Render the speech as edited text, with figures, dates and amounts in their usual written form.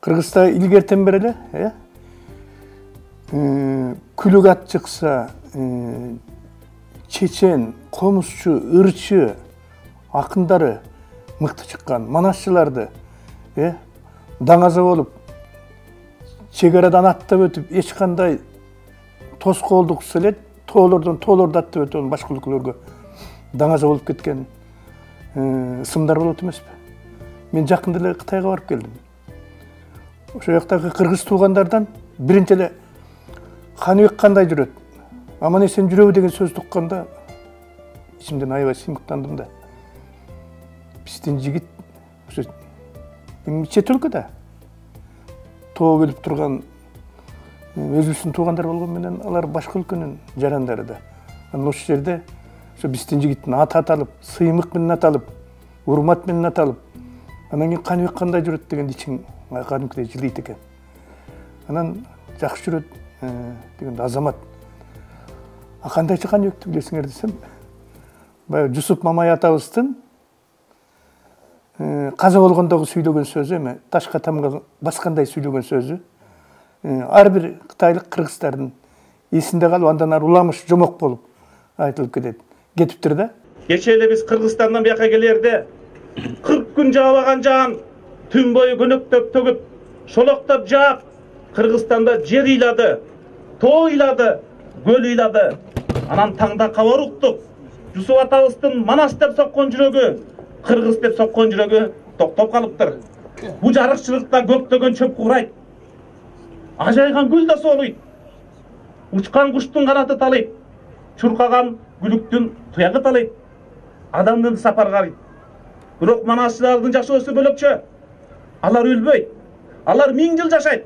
Kırgız'da ilgerten beri külük at çıksa, Çeçen, Komuzçu, Irçı, akınları mıktı çıkkan, manasçılardı. Dаңаза olup, çegaradan attap ötüp, eçkanday tosku olduk söyledi, toğlorda attap ötüp, başka ülkelерге dаңаза olup ketken ısımlar bolup emes mi? Men жақында эле Кытайга барып келдим. Ошол жактагы кыргыз туугандардан биринчи эле Каныбек кандай жүрөт? Аман эсен жүрөбү деген сөздү укканда ичимден аябай сыймыктандым да. Биздин жигит ошо чет өлкөдө тоо бөлүп турган өзүбүздүн туугандар болгон менен алар башка өлкөнүн жарандары да. Анан ошол жерде ошо биздин жигиттин аты аталып, сыймык менен аталып, урмат менен аталып, анан кийин Каныбек кандай жүрөт деген ичиң кадимкидей жылыйт экен. Анан жакшы жүрөт дегенде Азамат. Кандайчы Каныбекти билесиңер десем, баягы Жусуп Мамай атабыздын каза болгондогу сүйлөгөн сөзү эме, ташка тамга баскандай сүйлөгөн сөзү. Ар бир кытайлык кыргыздардын эсинде калып, андан ары уламыш жомок болуп айтылып кетиптир да. Кече эле биз Кыргызстандан бияка келерде 40 күн жаабаган жаан түн бою көнөктөп төгүп, шолоктоп жаап, Кыргызстанда жер ыйлады, тоо ыйлады, көл ыйлады. Анан таңда кабар уктук. Жусуп атабыздын Манас деп соккон жүрөгү, Кыргыз деп соккон жүрөгү токтоп калыптыр. Бу жарыкчылыкта көктөгөн чөп курайт. Ажайган гүл да соолуйт. Учкан куштун канаты талыйт. Чуркаган күлүктүн туягы талыйт. Адамдын сапаргарыйт. Бирок манасчылардын жашоосу бөлөкчө. Алар өлбөйт. Алар 1000 жыл жашайт.